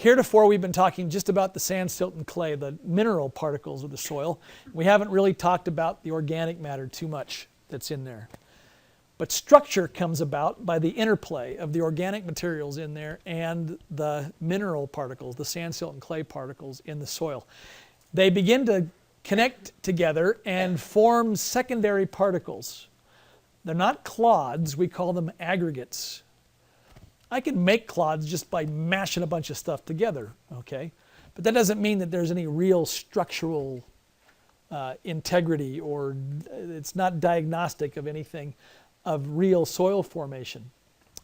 Heretofore, we've been talking just about the sand, silt, and clay, the mineral particles of the soil. We haven't really talked about the organic matter too much that's in there. But structure comes about by the interplay of the organic materials in there and the mineral particles, the sand, silt, and clay particles in the soil. They begin to connect together and form secondary particles. They're not clods, we call them aggregates. I can make clods just by mashing a bunch of stuff together, okay? But that doesn't mean that there's any real structural integrity, or it's not diagnostic of anything of real soil formation.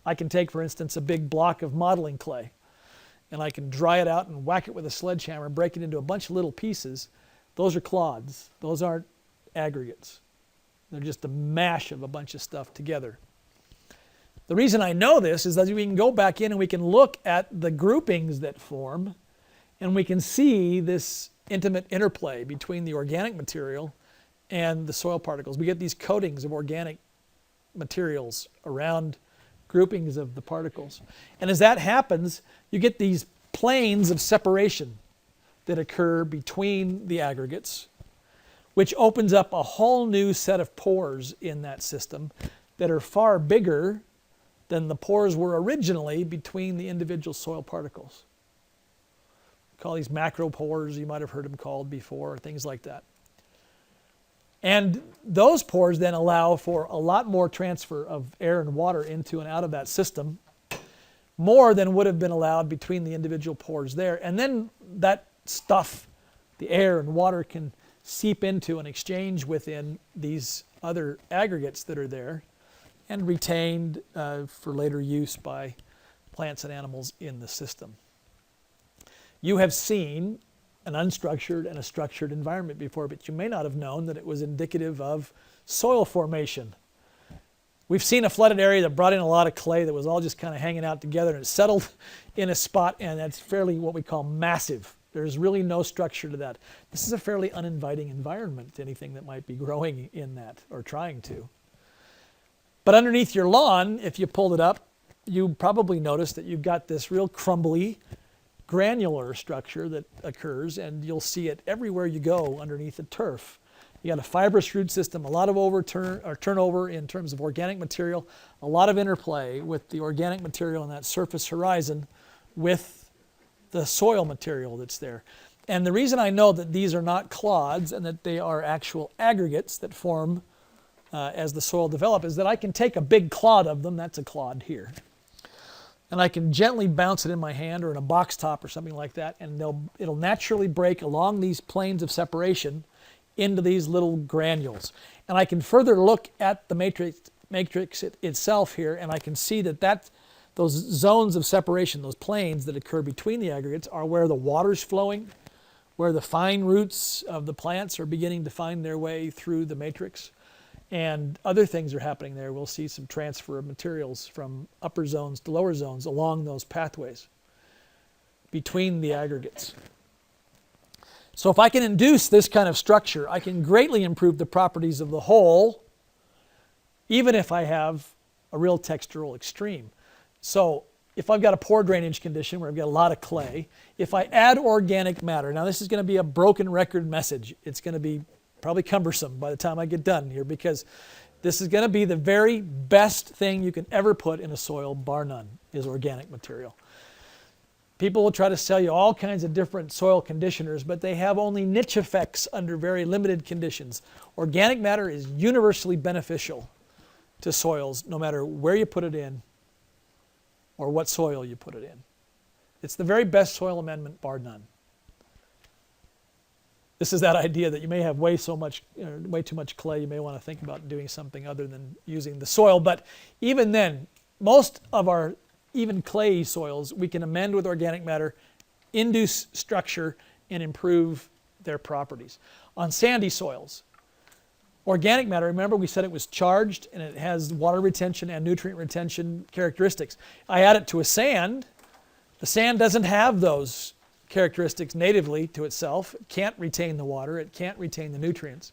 I can take, for instance, a big block of modeling clay, and I can dry it out and whack it with a sledgehammer, break it into a bunch of little pieces. Those are clods. Those aren't aggregates. They're just a mash of a bunch of stuff together. The reason I know this is that we can go back in and we can look at the groupings that form, and we can see this intimate interplay between the organic material and the soil particles. We get these coatings of organic materials around groupings of the particles. And as that happens, you get these planes of separation that occur between the aggregates, which opens up a whole new set of pores in that system that are far bigger than the pores were originally between the individual soil particles. We call these macropores, you might have heard them called before, things like that. And those pores then allow for a lot more transfer of air and water into and out of that system, more than would have been allowed between the individual pores there. And then that stuff, the air and water, can seep into and exchange within these other aggregates that are there and retained for later use by plants and animals in the system. You have seen an unstructured and a structured environment before, but you may not have known that it was indicative of soil formation. We've seen a flooded area that brought in a lot of clay that was all just kind of hanging out together, and it settled in a spot, and that's fairly what we call massive. There's really no structure to that. This is a fairly uninviting environment to anything that might be growing in that or trying to. But underneath your lawn, if you pulled it up, you probably noticed that you've got this real crumbly, granular structure that occurs, and you'll see it everywhere you go underneath the turf. You got a fibrous root system, a lot of turnover in terms of organic material, a lot of interplay with the organic material in that surface horizon with the soil material that's there. And the reason I know that these are not clods and that they are actual aggregates that form as the soil develops is that I can take a big clod of them, that's a clod here, and I can gently bounce it in my hand or in a box top or something like that, and it'll naturally break along these planes of separation into these little granules. And I can further look at the matrix itself here, and I can see that those zones of separation, those planes that occur between the aggregates, are where the water's flowing, where the fine roots of the plants are beginning to find their way through the matrix. And other things are happening there. We'll see some transfer of materials from upper zones to lower zones along those pathways between the aggregates. So if I can induce this kind of structure, I can greatly improve the properties of the whole, even if I have a real textural extreme. So if I've got a poor drainage condition where I've got a lot of clay, if I add organic matter, now this is going to be a broken record message. It's going to be probably cumbersome by the time I get done here, because this is going to be the very best thing you can ever put in a soil, bar none, is organic material. People will try to sell you all kinds of different soil conditioners, but they have only niche effects under very limited conditions. Organic matter is universally beneficial to soils, no matter where you put it in or what soil you put it in. It's the very best soil amendment, bar none. This is that idea that you may have way too much clay. You may want to think about doing something other than using the soil. But even then, most of our even clayey soils, we can amend with organic matter, induce structure, and improve their properties. On sandy soils, organic matter, remember we said it was charged and it has water retention and nutrient retention characteristics. I add it to a sand. The sand doesn't have those characteristics natively to itself. It can't retain the water, it can't retain the nutrients.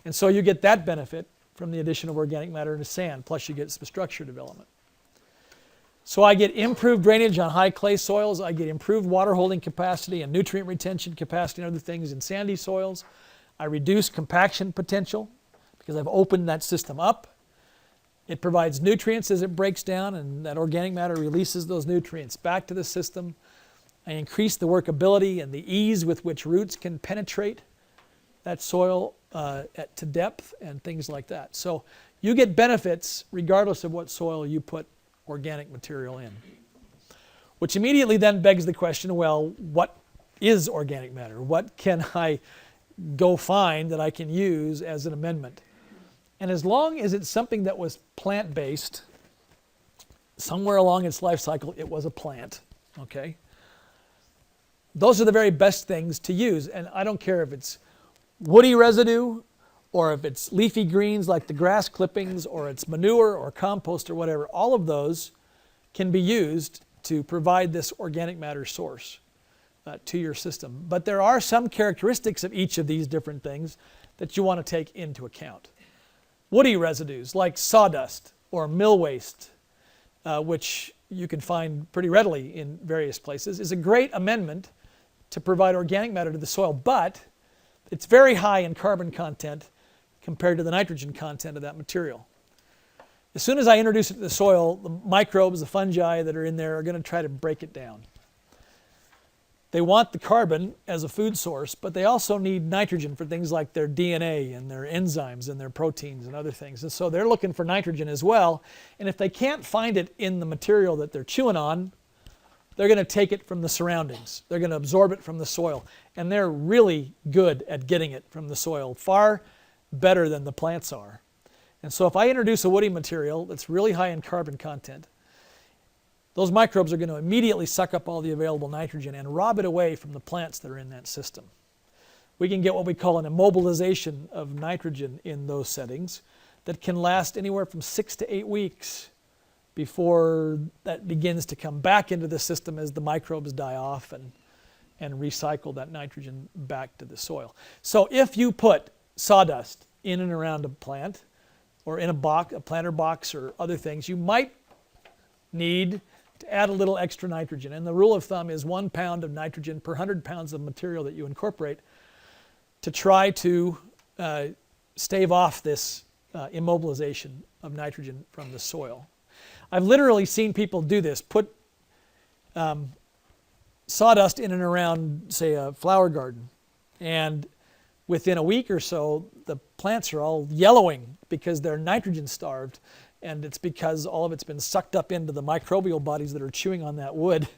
And so you get that benefit from the addition of organic matter into sand, plus you get some structure development. So I get improved drainage on high clay soils. I get improved water holding capacity and nutrient retention capacity and other things in sandy soils. I reduce compaction potential because I've opened that system up. It provides nutrients as it breaks down, and that organic matter releases those nutrients back to the system. I increase the workability and the ease with which roots can penetrate that soil to depth and things like that. So you get benefits regardless of what soil you put organic material in. Which immediately then begs the question, well, what is organic matter? What can I go find that I can use as an amendment? And as long as it's something that was plant-based, somewhere along its life cycle it was a plant, okay? Those are the very best things to use. And I don't care if it's woody residue or if it's leafy greens like the grass clippings or it's manure or compost or whatever. All of those can be used to provide this organic matter source to your system. But there are some characteristics of each of these different things that you want to take into account. Woody residues like sawdust or mill waste, which you can find pretty readily in various places, is a great amendment to provide organic matter to the soil, but it's very high in carbon content compared to the nitrogen content of that material. As soon as I introduce it to the soil, the microbes, the fungi that are in there are going to try to break it down. They want the carbon as a food source, but they also need nitrogen for things like their DNA and their enzymes and their proteins and other things. And so they're looking for nitrogen as well. And if they can't find it in the material that they're chewing on, they're going to take it from the surroundings. They're going to absorb it from the soil. And they're really good at getting it from the soil, far better than the plants are. And so if I introduce a woody material that's really high in carbon content, those microbes are going to immediately suck up all the available nitrogen and rob it away from the plants that are in that system. We can get what we call an immobilization of nitrogen in those settings that can last anywhere from 6 to 8 weeks before that begins to come back into the system as the microbes die off and recycle that nitrogen back to the soil. So if you put sawdust in and around a plant or in a box, a planter box or other things, you might need to add a little extra nitrogen. And the rule of thumb is 1 pound of nitrogen per 100 pounds of material that you incorporate to try to stave off this immobilization of nitrogen from the soil. I've literally seen people do this, put sawdust in and around, say, a flower garden, and within a week or so, the plants are all yellowing because they're nitrogen starved, and it's because all of it's been sucked up into the microbial bodies that are chewing on that wood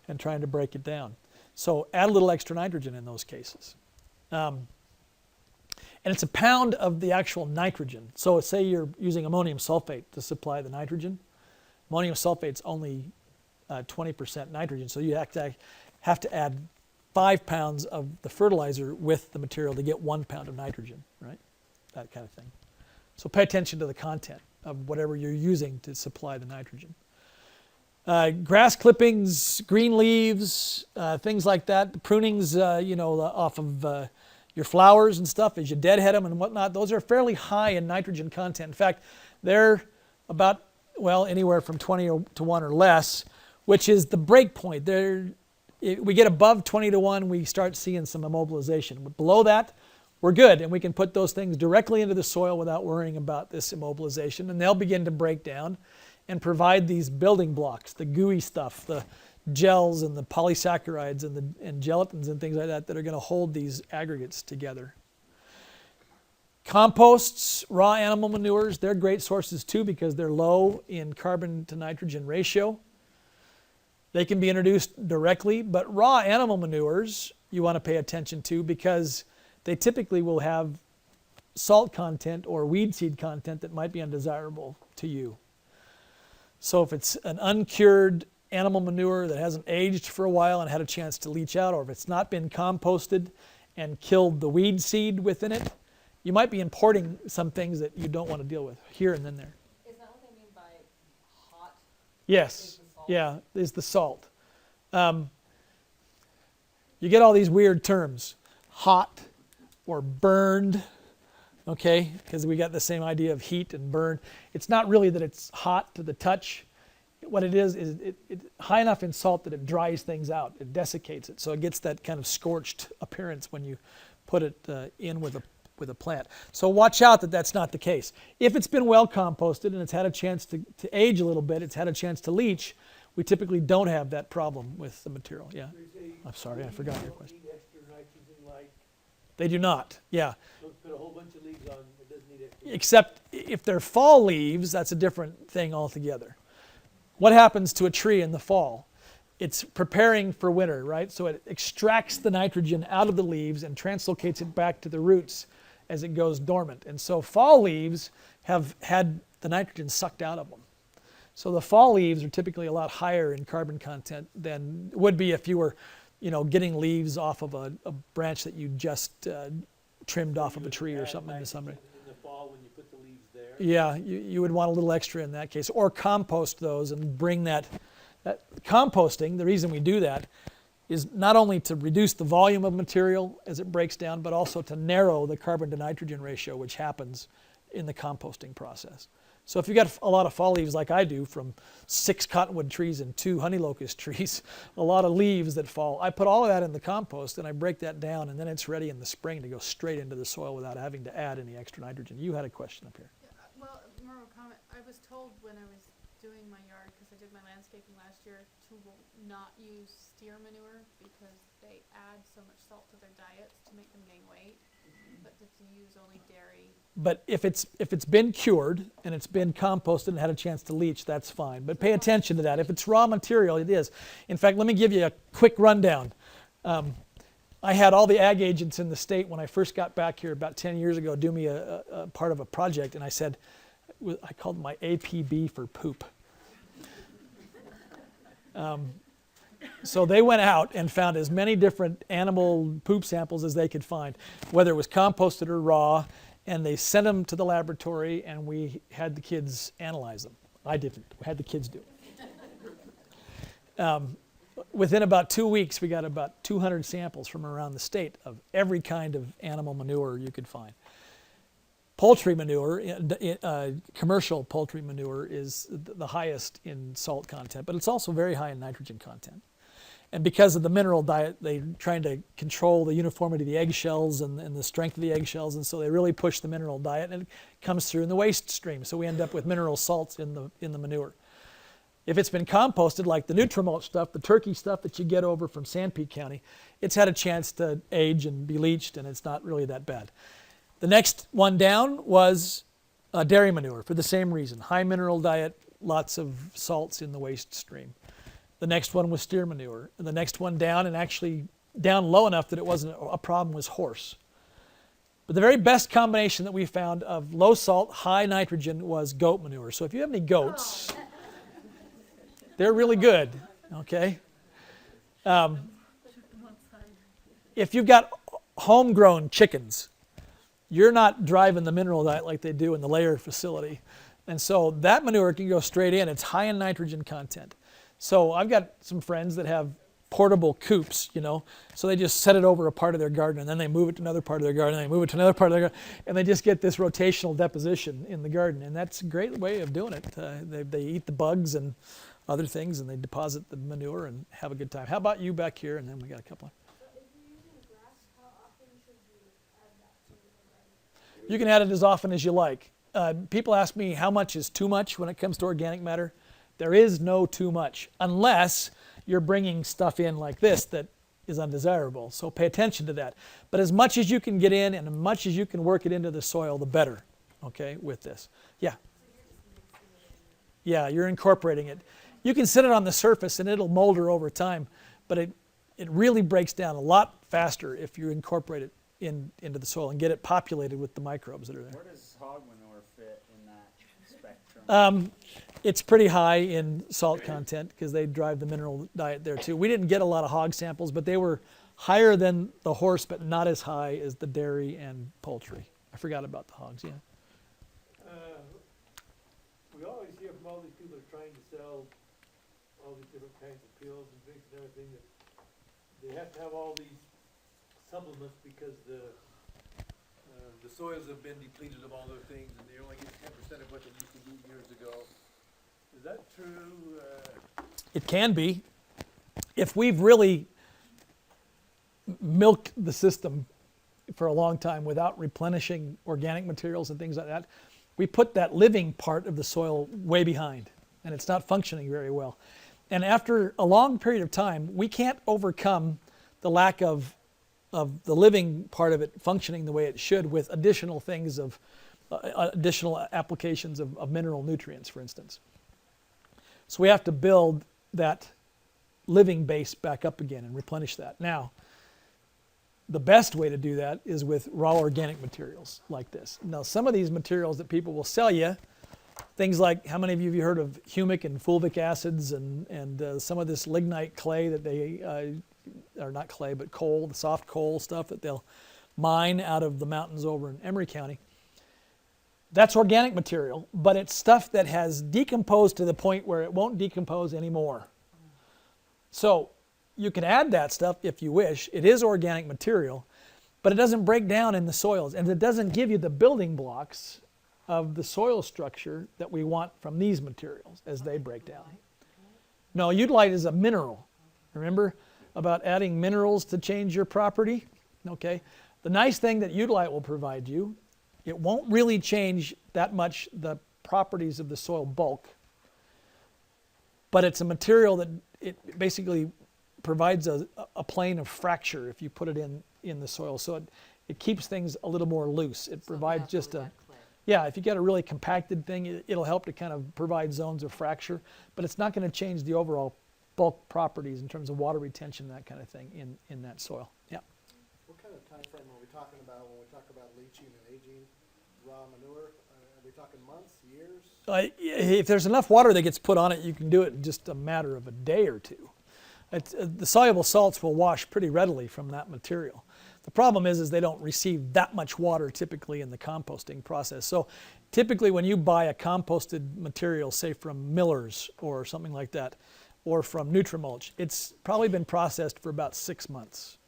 and trying to break it down. So add a little extra nitrogen in those cases. And it's a pound of the actual nitrogen. So say you're using ammonium sulfate to supply the nitrogen. Ammonium sulfate's only 20% nitrogen, so you have to add 5 pounds of the fertilizer with the material to get 1 pound of nitrogen, right? That kind of thing. So pay attention to the content of whatever you're using to supply the nitrogen. Grass clippings, green leaves, things like that, the prunings, off of your flowers and stuff as you deadhead them and whatnot, those are fairly high in nitrogen content. In fact, they're about, anywhere from 20 to 1 or less, which is the break point. We get above 20 to 1, we start seeing some immobilization. But below that, we're good, and we can put those things directly into the soil without worrying about this immobilization, and they'll begin to break down and provide these building blocks, the gooey stuff, the gels and the polysaccharides and gelatins and things like that that are going to hold these aggregates together. Composts, raw animal manures, they're great sources too because they're low in carbon to nitrogen ratio. They can be introduced directly, but raw animal manures you want to pay attention to because they typically will have salt content or weed seed content that might be undesirable to you. So if it's an uncured animal manure that hasn't aged for a while and had a chance to leach out, or if it's not been composted and killed the weed seed within it, you might be importing some things that you don't want to deal with here and then there. Is that what they mean by hot? Yes. Yeah, is the salt. You get all these weird terms, hot or burned, okay, because we got the same idea of heat and burn. It's not really that it's hot to the touch. what it is it high enough in salt that it dries things out. It desiccates it, so it gets that kind of scorched appearance when you put it in with a plant. So watch out that that's not the case. If it's been well composted and it's had a chance to age a little bit, it's had a chance to leach, we typically don't have that problem with the material. Yeah. I'm sorry, I forgot your question. Need extra nitrogen, like, They do not. Yeah. don't put a whole bunch of leaves on, it doesn't need extra. Except if they're fall leaves, that's a different thing altogether. What happens to a tree in the fall? It's preparing for winter, right? So it extracts the nitrogen out of the leaves and translocates it back to the roots as it goes dormant. And so fall leaves have had the nitrogen sucked out of them. So the fall leaves are typically a lot higher in carbon content than would be if you were, getting leaves off of a branch that you just trimmed off of a tree or something in the summer. In the fall, when you put the leaves there. Yeah, you would want a little extra in that case, or compost those and bring that composting. The reason we do that is not only to reduce the volume of material as it breaks down, but also to narrow the carbon to nitrogen ratio, which happens in the composting process. So if you've got a lot of fall leaves like I do from 6 cottonwood trees and 2 honey locust trees, a lot of leaves that fall, I put all of that in the compost and I break that down, and then it's ready in the spring to go straight into the soil without having to add any extra nitrogen. You had a question up here. Well, more of a comment. I was told when I was doing my yard, because I did my landscaping last year, to not use steer manure because they add so much salt to their diets to make them gain weight, but to use only dairy. But if it's been cured and it's been composted and had a chance to leach, that's fine. But pay attention to that. If it's raw material, it is. In fact, let me give you a quick rundown. I had all the ag agents in the state when I first got back here about 10 years ago do me a part of a project, and I said, I called my APB for poop. So they went out and found as many different animal poop samples as they could find, whether it was composted or raw, and they sent them to the laboratory, and we had the kids analyze them. I didn't. We had the kids do it. Within about 2 weeks, we got about 200 samples from around the state of every kind of animal manure you could find. Poultry manure, commercial poultry manure, is the highest in salt content, but it's also very high in nitrogen content. And because of the mineral diet, they're trying to control the uniformity of the eggshells and the strength of the eggshells, and so they really push the mineral diet, and it comes through in the waste stream. So we end up with mineral salts in the manure. If it's been composted, like the Nutrimulch stuff, the turkey stuff that you get over from Sanpete County, it's had a chance to age and be leached, and it's not really that bad. The next one down was dairy manure for the same reason. High mineral diet, lots of salts in the waste stream. The next one was steer manure. And the next one down, and actually down low enough that it wasn't a problem, was horse. But the very best combination that we found of low salt, high nitrogen was goat manure. So if you have any goats, they're really good, okay? If you've got homegrown chickens, you're not driving the mineral diet like they do in the layer facility. And so that manure can go straight in. It's high in nitrogen content. So I've got some friends that have portable coops, so they just set it over a part of their garden, and then they move it to another part of their garden, and they move it to another part of their garden, and they just get this rotational deposition in the garden. And that's a great way of doing it. They eat the bugs and other things, and they deposit the manure and have a good time. How about you back here? And then we got a couple. You can add it as often as you like. People ask me how much is too much when it comes to organic matter. There is no too much, unless you're bringing stuff in like this that is undesirable. So pay attention to that. But as much as you can get in and as much as you can work it into the soil, the better, okay, with this. Yeah. Yeah, you're incorporating it. You can set it on the surface and it'll molder over time, but it really breaks down a lot faster if you incorporate it into the soil and get it populated with the microbes that are there. Where does hog manure fit in that spectrum? It's pretty high in salt content because they drive the mineral diet there too. We didn't get a lot of hog samples, but they were higher than the horse, but not as high as the dairy and poultry. I forgot about the hogs, yeah. We always hear from all these people that are trying to sell all these different kinds of pills and drinks and everything, that they have to have all these supplements because the soils have been depleted of all their things, and they only get 10% of what they used to eat years ago. Is that that true? It can be. If we've really milked the system for a long time without replenishing organic materials and things like that, we put that living part of the soil way behind, and it's not functioning very well. And after a long period of time, we can't overcome the lack of the living part of it functioning the way it should with additional things of additional applications of mineral nutrients, for instance. So we have to build that living base back up again and replenish that. Now, the best way to do that is with raw organic materials like this. Now, some of these materials that people will sell you, things like, how many of you have heard of humic and fulvic acids and some of this lignite clay that they, or not clay, but coal, the soft coal stuff that they'll mine out of the mountains over in Emery County. That's organic material, but it's stuff that has decomposed to the point where it won't decompose anymore. So you can add that stuff if you wish. It is organic material, but it doesn't break down in the soils, and it doesn't give you the building blocks of the soil structure that we want from these materials as they break down. No, Euglite is a mineral. Remember about adding minerals to change your property? Okay. The nice thing that Euglite will provide you, it won't really change that much the properties of the soil bulk, but it's a material that it basically provides a plane of fracture if you put it in the soil. So it keeps things a little more loose. It provides just a, yeah, if you get a really compacted thing, it'll help to kind of provide zones of fracture, but it's not going to change the overall bulk properties in terms of water retention, that kind of thing in that soil. Yeah. What kind of time frame are we talking about when we talk about leaching and aging raw manure? Are we talking months, years? If there's enough water that gets put on it, you can do it in just a matter of a day or two. The soluble salts will wash pretty readily from that material. The problem is they don't receive that much water typically in the composting process. So typically when you buy a composted material, say from Miller's or something like that, or from Nutrimulch, it's probably been processed for about 6 months.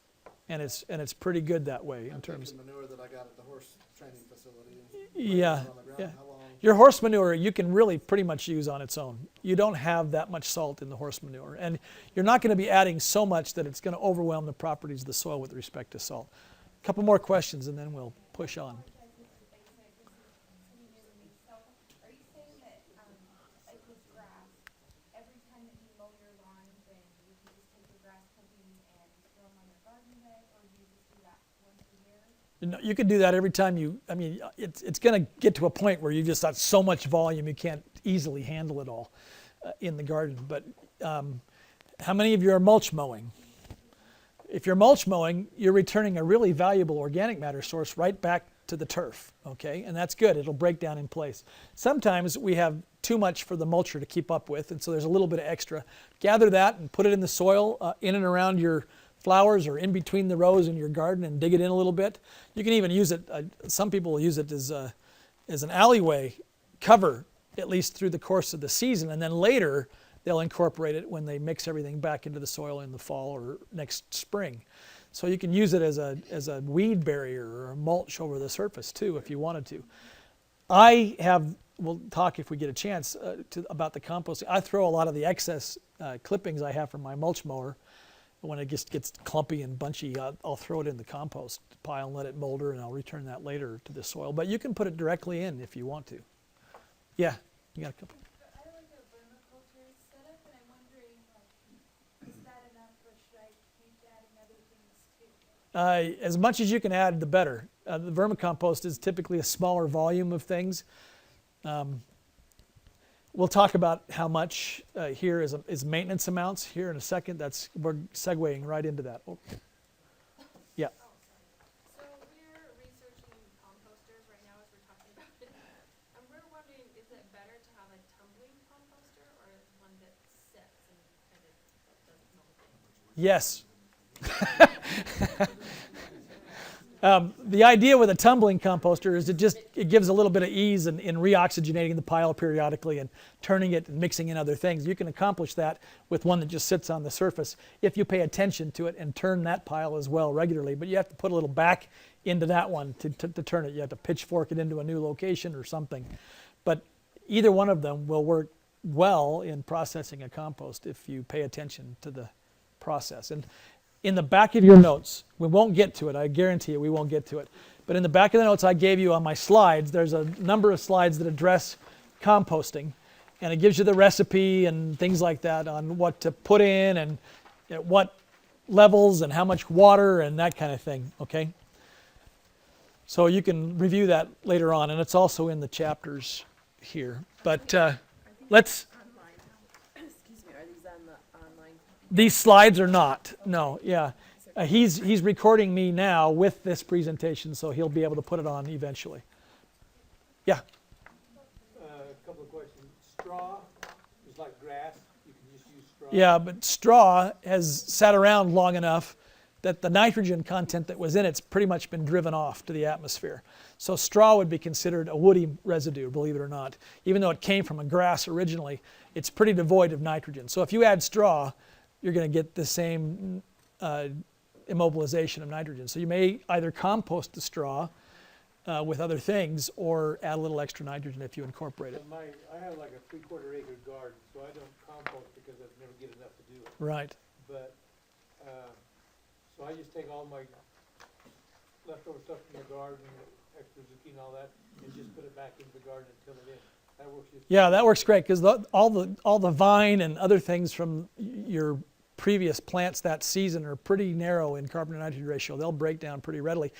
And it's pretty good that way in terms. I'm thinking manure that I got at the horse training facility. Yeah, On the ground, yeah. how long? Your horse manure you can really pretty much use on its own. You don't have that much salt in the horse manure. And you're not going to be adding so much that it's going to overwhelm the properties of the soil with respect to salt. A couple more questions and then we'll push on. So, are you saying that, like with grass, every time that you mow your lawn, then you can just take your grass clippings and throw them on your garden bed, or do you just do that once a year? You can do that every time you, I mean, it's going to get to a point where you just got so much volume you can't easily handle it all in the garden. But how many of you are mulch mowing? If you're mulch mowing, you're returning a really valuable organic matter source right back to the turf, okay? And that's good. It'll break down in place. Sometimes we have too much for the mulcher to keep up with, and so there's a little bit of extra. Gather that and put it in the soil in and around your flowers or in between the rows in your garden and dig it in a little bit. You can even use it, some people will use it as an alleyway cover, at least through the course of the season, and then later they'll incorporate it when they mix everything back into the soil in the fall or next spring. So you can use it as a weed barrier or a mulch over the surface too if you wanted to. We'll talk if we get a chance about the composting. I throw a lot of the excess clippings I have from my mulch mower. When it just gets clumpy and bunchy, I'll throw it in the compost pile and let it molder, and I'll return that later to the soil. But you can put it directly in if you want to. Yeah, you got a couple. I like a vermiculture setup, and I'm wondering, like, is that enough, or should I keep adding other things too? As much as you can add, the better. The vermicompost is typically a smaller volume of things. We'll talk about how much here is maintenance amounts here in a second. We're segueing right into that. Oh. Yeah. So we're researching composters right now as we're talking about it. And we're wondering, is it better to have a tumbling composter or one that sits and kind of does its own thing? Yes. The idea with a tumbling composter is it gives a little bit of ease in reoxygenating the pile periodically and turning it and mixing in other things. You can accomplish that with one that just sits on the surface if you pay attention to it and turn that pile as well regularly. But you have to put a little back into that one to turn it. You have to pitchfork it into a new location or something. But either one of them will work well in processing a compost if you pay attention to the process. And in the back of your notes, we won't get to it, I guarantee you we won't get to it, but in the back of the notes I gave you on my slides, there's a number of slides that address composting, and it gives you the recipe and things like that on what to put in and at what levels and how much water and that kind of thing, okay? So you can review that later on, and it's also in the chapters here. But let's... Excuse me, are these on the online? These slides are not, no, yeah. He's recording me now with this presentation, so he'll be able to put it on eventually. Yeah, A couple of questions. Straw is like grass, you can just use straw. yeah, but straw has sat around long enough that the nitrogen content that was in it's pretty much been driven off to the atmosphere. So straw would be considered a woody residue, believe it or not. Even though it came from a grass originally, it's pretty devoid of nitrogen. So if you add straw, you're going to get the same immobilization of nitrogen. So you may either compost the straw with other things or add a little extra nitrogen if you incorporate it. I have like a 3/4 acre garden, so I don't compost because I never get enough to do it. Right. But, so I just take all my leftover stuff from the garden, extra zucchini and all that, and just put it back into the garden and till it in. That works just. Yeah, that works great because all the vine and other things from your previous plants that season are pretty narrow in carbon to nitrogen ratio. They'll break down pretty readily.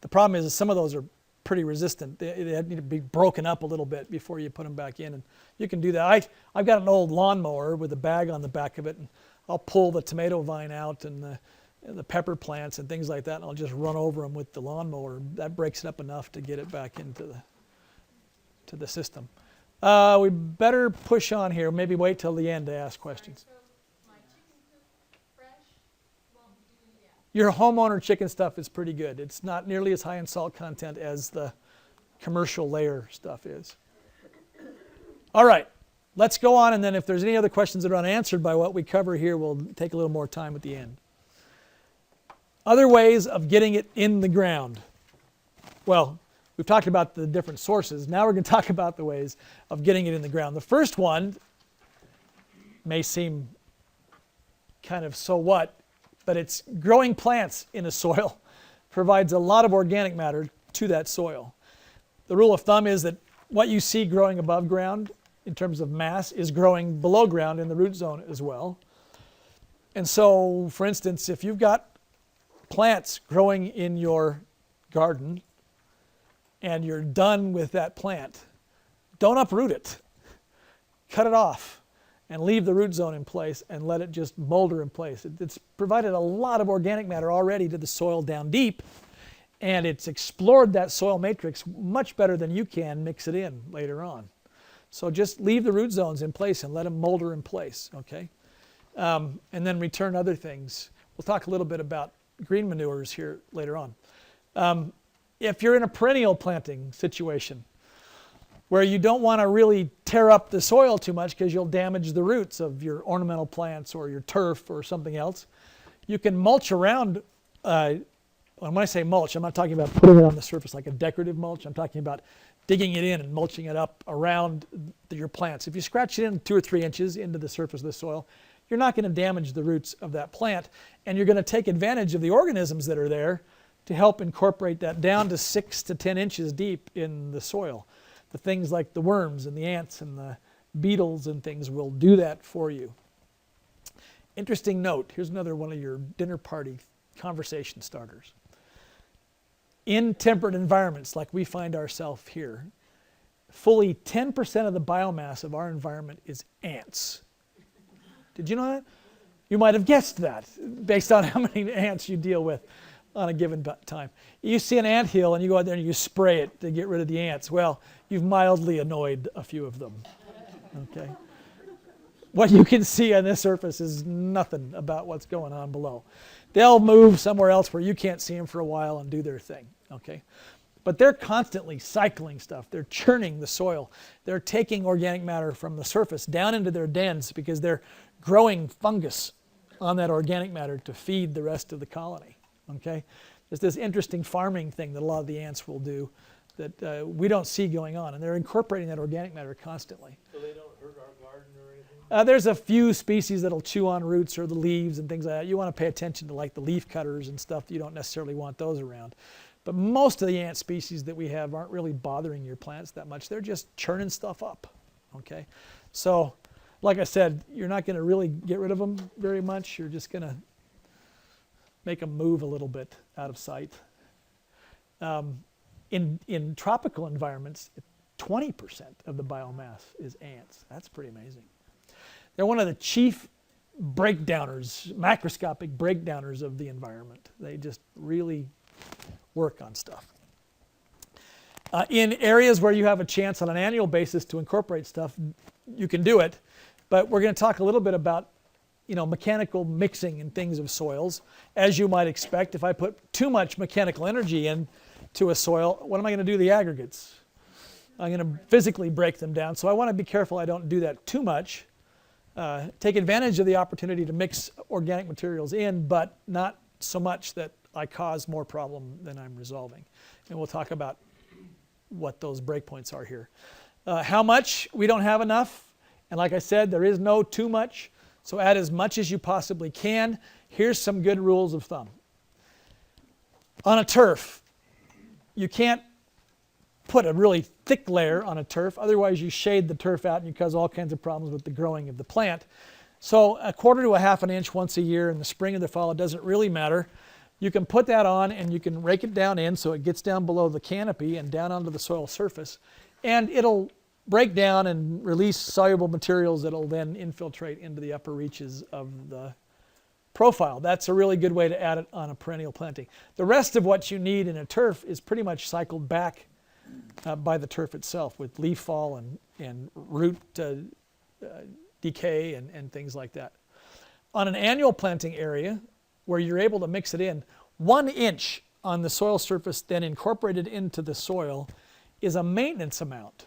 The problem is some of those are pretty resistant. They need to be broken up a little bit before you put them back in, and you can do that. I've got an old lawnmower with a bag on the back of it, and I'll pull the tomato vine out and the pepper plants and things like that, and I'll just run over them with the lawnmower. That breaks it up enough to get it back into the system. We better push on here. Maybe wait till the end to ask questions. So my chicken coop fresh won't do yet. Your homeowner chicken stuff is pretty good. It's not nearly as high in salt content as the commercial layer stuff is. All right, let's go on, and then if there's any other questions that are unanswered by what we cover here, we'll take a little more time at the end. Other ways of getting it in the ground. Well, we've talked about the different sources. Now we're going to talk about the ways of getting it in the ground. The first one may seem kind of so what, but it's growing plants in a soil provides a lot of organic matter to that soil. The rule of thumb is that what you see growing above ground in terms of mass is growing below ground in the root zone as well. And so, for instance, if you've got plants growing in your garden and you're done with that plant, don't uproot it. Cut it off and leave the root zone in place and let it just molder in place. It's provided a lot of organic matter already to the soil down deep, and it's explored that soil matrix much better than you can mix it in later on. So just leave the root zones in place and let them molder in place, okay? And then return other things. We'll talk a little bit about green manures here later on. If you're in a perennial planting situation where you don't want to really tear up the soil too much because you'll damage the roots of your ornamental plants or your turf or something else, you can mulch around. When I say mulch, I'm not talking about putting it on the surface like a decorative mulch. I'm talking about digging it in and mulching it up around your plants. If you scratch it in 2 or 3 inches into the surface of the soil, you're not going to damage the roots of that plant, and you're going to take advantage of the organisms that are there to help incorporate that down to 6 to 10 inches deep in the soil. The things like the worms and the ants and the beetles and things will do that for you. Interesting note, here's another one of your dinner party conversation starters. In temperate environments like we find ourselves here, fully 10% of the biomass of our environment is ants. Did you know that? You might have guessed that based on how many ants you deal with on a given time. You see an anthill and you go out there and you spray it to get rid of the ants. Well, you've mildly annoyed a few of them. Okay? What you can see on this surface is nothing about what's going on below. They'll move somewhere else where you can't see them for a while and do their thing. Okay? But they're constantly cycling stuff. They're churning the soil. They're taking organic matter from the surface down into their dens because they're growing fungus on that organic matter to feed the rest of the colony. Okay? There's this interesting farming thing that a lot of the ants will do that we don't see going on, and they're incorporating that organic matter constantly. So they don't hurt our garden or anything? There's a few species that'll chew on roots or the leaves and things like that. You want to pay attention to like the leaf cutters and stuff. You don't necessarily want those around. But most of the ant species that we have aren't really bothering your plants that much. They're just churning stuff up, okay? So, like I said, you're not going to really get rid of them very much. You're just going to make them move a little bit out of sight. In tropical environments, 20% of the biomass is ants. That's pretty amazing. They're one of the chief breakdowners, macroscopic breakdowners of the environment. They just really work on stuff. In areas where you have a chance on an annual basis to incorporate stuff, you can do it. But we're going to talk a little bit about, mechanical mixing and things of soils. As you might expect, if I put too much mechanical energy into a soil, what am I going to do to the aggregates? I'm going to physically break them down. So I want to be careful I don't do that too much. Take advantage of the opportunity to mix organic materials in, but not so much that I cause more problem than I'm resolving. And we'll talk about what those breakpoints are here. How much? We don't have enough. And like I said, there is no too much. So add as much as you possibly can. Here's some good rules of thumb. On a turf, you can't put a really thick layer on a turf. Otherwise, you shade the turf out and you cause all kinds of problems with the growing of the plant. So 1/4 to 1/2 inch once a year in the spring or the fall, it doesn't really matter. You can put that on and you can rake it down in so it gets down below the canopy and down onto the soil surface. And it'll break down and release soluble materials that'll then infiltrate into the upper reaches of the profile. That's a really good way to add it on a perennial planting. The rest of what you need in a turf is pretty much cycled back by the turf itself with leaf fall and root decay and things like that. On an annual planting area where you're able to mix it in, 1 inch on the soil surface then incorporated into the soil is a maintenance amount.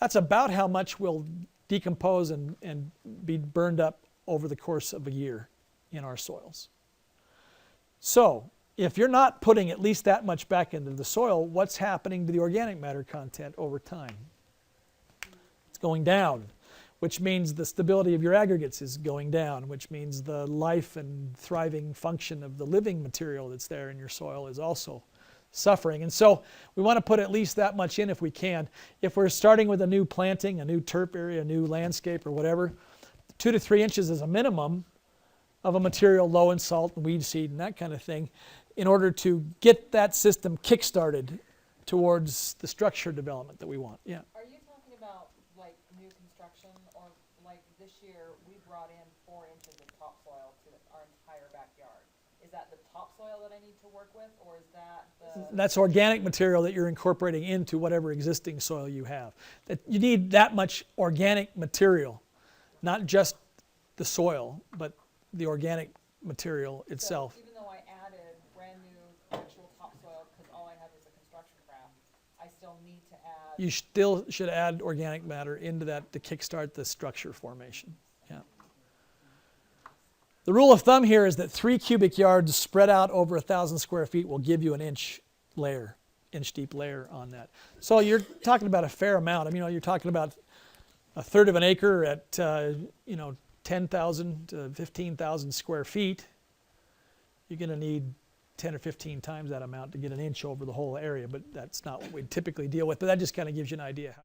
That's about how much will decompose and be burned up over the course of a year in our soils. So if you're not putting at least that much back into the soil, what's happening to the organic matter content over time? It's going down, which means the stability of your aggregates is going down, which means the life and thriving function of the living material that's there in your soil is also suffering. And so we want to put at least that much in if we can. If we're starting with a new planting, a new turf area, a new landscape or whatever, 2 to 3 inches is a minimum of a material low in salt and weed seed and that kind of thing in order to get that system kick-started towards the structure development that we want. Yeah. Are you talking about like new construction, or like this year we brought in 4 inches of topsoil to our entire backyard? Is that the topsoil that I need to work with, or is that the... That's organic material that you're incorporating into whatever existing soil you have. That you need that much organic material, not just the soil, but the organic material itself. So even though I added brand new actual topsoil because all I had was a construction craft, I still need to add... You still should add organic matter into that to kickstart the structure formation. Yeah. The rule of thumb here is that 3 cubic yards spread out over 1,000 square feet will give you an inch deep layer on that. So you're talking about a fair amount. I mean, you're talking about 1/3 of an acre at 10,000 to 15,000 square feet. You're going to need 10 or 15 times that amount to get an inch over the whole area, but that's not what we typically deal with. But that just kind of gives you an idea.